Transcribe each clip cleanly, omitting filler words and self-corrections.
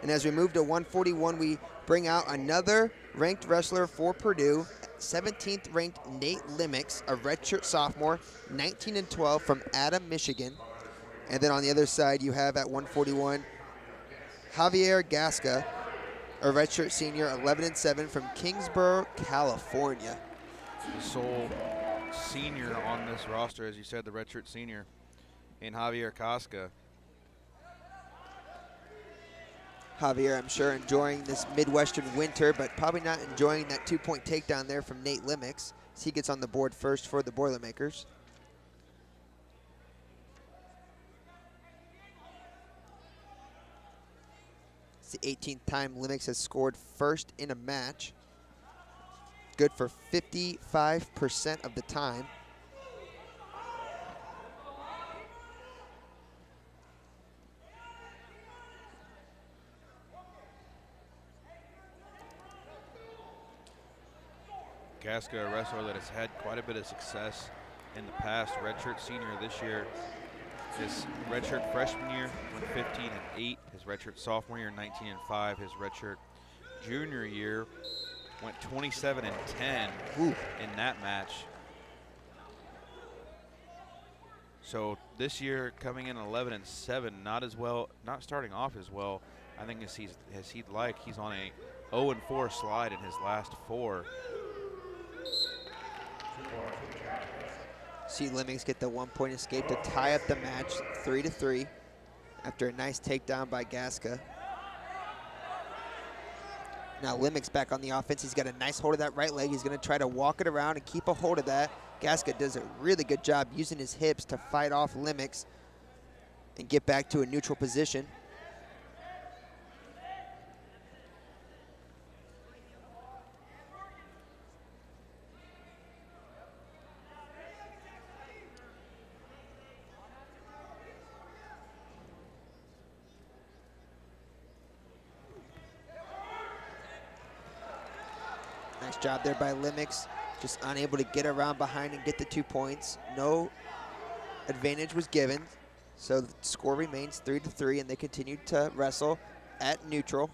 And as we move to 141, we bring out another ranked wrestler for Purdue, 17th ranked Nate Limmex, a redshirt sophomore, 19-12 from Adam, Michigan. And then on the other side, you have at 141, Javier Gasca, a redshirt senior, 11-7 from Kingsborough, California. The sole senior on this roster, as you said, the redshirt senior, in Javier Gasca. Javier, I'm sure, enjoying this Midwestern winter, but probably not enjoying that 2-point takedown there from Nate Limmex as he gets on the board first for the Boilermakers. It's the 18th time Limmex has scored first in a match. Good for 55% of the time. Gasca, a wrestler that has had quite a bit of success in the past, redshirt senior this year. His redshirt freshman year went 15-8. His redshirt sophomore year, 19-5. His redshirt junior year went 27-10 in that match. So this year coming in 11-7, not as well, not starting off as well, I think as he'd like. He's on a 0-4 slide in his last 4. See Limmex get the 1-point escape to tie up the match 3-3 after a nice takedown by Gasca. Now Limmex back on the offense. He's got a nice hold of that right leg. He's going to try to walk it around and keep a hold of that. Gasca does a really good job using his hips to fight off Limmex and get back to a neutral position. Nice job there by Limmex, just unable to get around behind and get the 2 points. No advantage was given, so the score remains 3-3, and they continue to wrestle at neutral.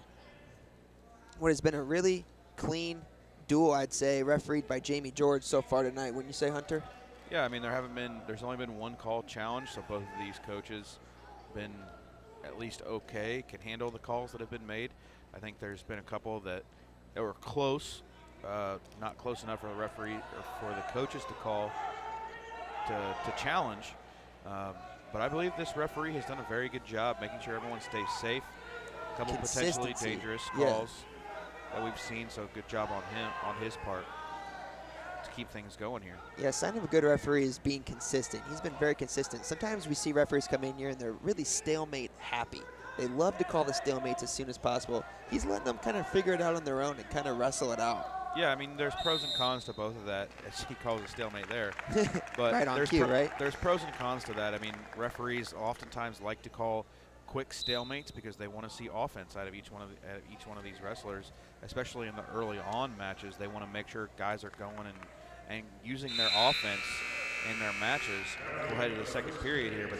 What has been a really clean duel, I'd say, refereed by Jamie George so far tonight. Wouldn't you say, Hunter? Yeah, I mean, there's only been one call challenge, so both of these coaches been at least okay, can handle the calls that have been made. I think there's been a couple that were close. Not close enough for the referee or for the coaches to call to challenge. But I believe this referee has done a very good job making sure everyone stays safe. A couple potentially dangerous calls that we've seen, so good job on him, on his part, to keep things going here. Yeah, sign of a good referee is being consistent. He's been very consistent. Sometimes we see referees come in here and they're really stalemate happy. They love to call the stalemates as soon as possible. He's letting them kind of figure it out on their own and kind of wrestle it out. Yeah, I mean, there's pros and cons to both of that, as he calls a stalemate there. But right on cue, right? There's pros and cons to that. I mean, referees oftentimes like to call quick stalemates because they want to see offense out of each one of these wrestlers, especially in the early on matches. They want to make sure guys are going and using their offense in their matches. We'll head to the second period here, but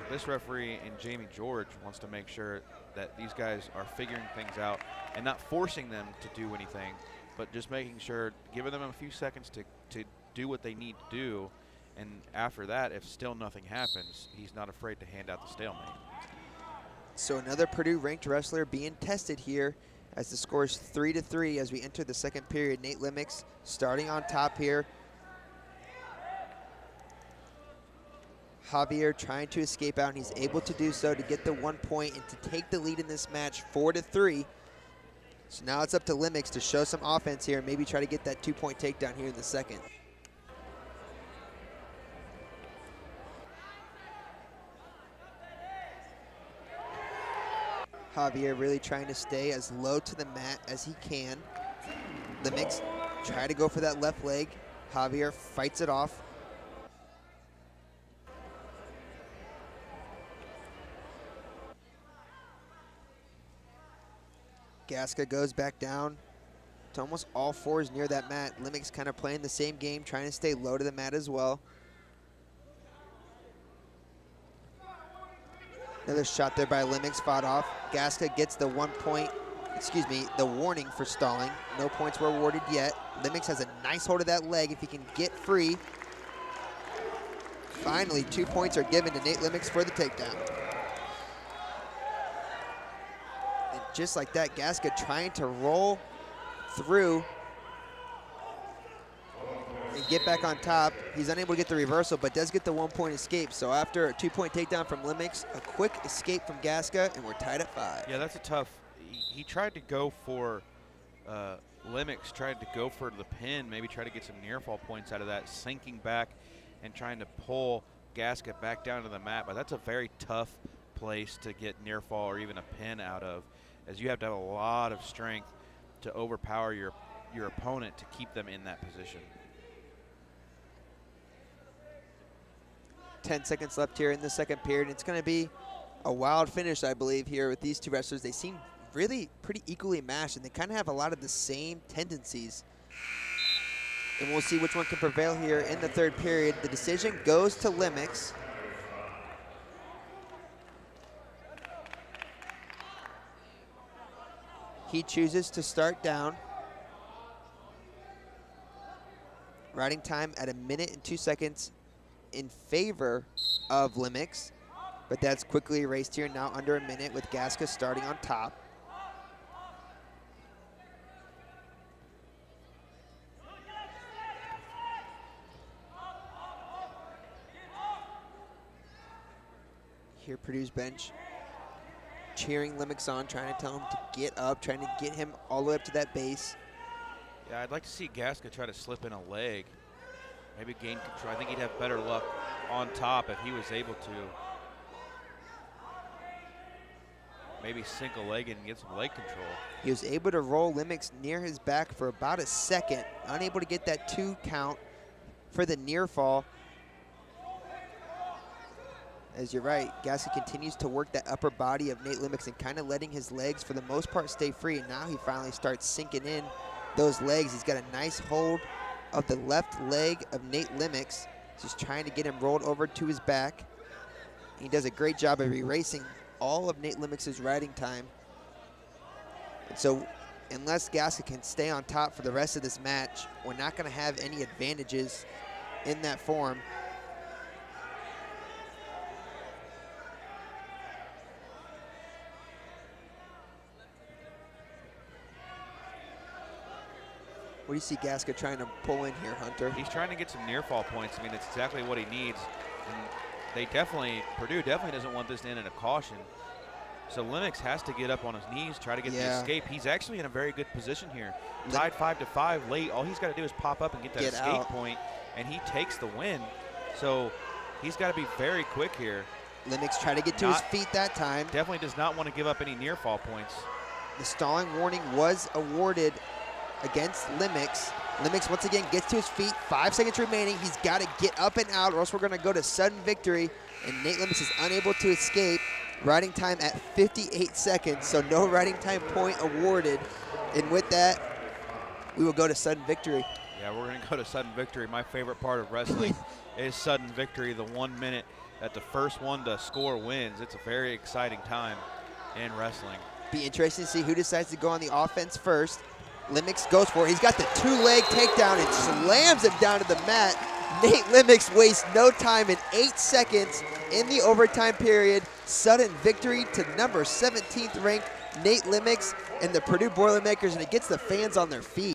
this referee and Jamie George wants to make sure that these guys are figuring things out and not forcing them to do anything, but just making sure, giving them a few seconds to do what they need to do. And after that, if still nothing happens, he's not afraid to hand out the stalemate. So another Purdue ranked wrestler being tested here as the score is 3-3 as we enter the second period. Nate Limmex starting on top here. Javier trying to escape out, and he's able to do so to get the 1 point and to take the lead in this match 4-3. So now it's up to Limmex to show some offense here and maybe try to get that 2-point takedown here in the second. Javier really trying to stay as low to the mat as he can. Limmex try to go for that left leg. Javier fights it off. Gasca goes back down to almost all fours near that mat. Limmex kind of playing the same game, trying to stay low to the mat as well. Another shot there by Limmex, fought off. Gasca gets the the warning for stalling. No points were awarded yet. Limmex has a nice hold of that leg if he can get free. Finally, 2 points are given to Nate Limmex for the takedown. And just like that, Gasca trying to roll through and get back on top. He's unable to get the reversal, but does get the 1 point escape. So after a 2 point takedown from Limmex, a quick escape from Gasca, and we're tied at 5. Yeah, that's a tough. He tried to go for, Limmex tried to go for the pin, maybe try to get some near fall points out of that, sinking back and trying to pull Gasca back down to the mat. But that's a very tough place to get near fall or even a pin out of, as you have to have a lot of strength to overpower your opponent to keep them in that position. 10 seconds left here in the second period. It's going to be a wild finish, I believe, here with these two wrestlers. They seem really pretty equally matched, and they kind of have a lot of the same tendencies. And we'll see which one can prevail here in the third period. The decision goes to Limmex. He chooses to start down. Riding time at 1 minute and 2 seconds in favor of Limmex, but that's quickly erased here now under 1 minute with Gasca starting on top. Here Purdue's bench cheering Limmex on, trying to tell him to get up, trying to get him all the way up to that base. Yeah, I'd like to see Gasca try to slip in a leg. Maybe gain control. I think he'd have better luck on top if he was able to maybe sink a leg in and get some leg control. He was able to roll Limmex near his back for about a second, unable to get that 2 count for the near fall. As you're right, Gasca continues to work that upper body of Nate Limmex and kind of letting his legs, for the most part, stay free. And now he finally starts sinking in those legs. He's got a nice hold of the left leg of Nate Limmex, just trying to get him rolled over to his back. He does a great job of erasing all of Nate Limmex's riding time. And so unless Gasca can stay on top for the rest of this match, we're not going to have any advantages in that form. What do you see Gasca trying to pull in here, Hunter? He's trying to get some near fall points. I mean, it's exactly what he needs. And they definitely, Purdue definitely doesn't want this to end in a caution. So Limmex has to get up on his knees, try to get the escape. He's actually in a very good position here. Tied 5-5 late. All he's got to do is pop up and get that escape point, and he takes the win. So he's got to be very quick here. Limmex tried to get to his feet that time. Definitely does not want to give up any near fall points. The stalling warning was awarded against Limmex. Limmex once again gets to his feet. 5 seconds remaining. He's got to get up and out, or else we're going to go to sudden victory. And Nate Limmex is unable to escape. Riding time at 58 seconds, so no riding time point awarded. And with that, we will go to sudden victory. Yeah, we're going to go to sudden victory. My favorite part of wrestling is sudden victory, the 1 minute that the first one to score wins. It's a very exciting time in wrestling. Be interesting to see who decides to go on the offense first. Limmex goes for it. He's got the 2-leg takedown and slams him down to the mat. Nate Limmex wastes no time in 8 seconds in the overtime period. Sudden victory to number 17th ranked Nate Limmex and the Purdue Boilermakers, and it gets the fans on their feet.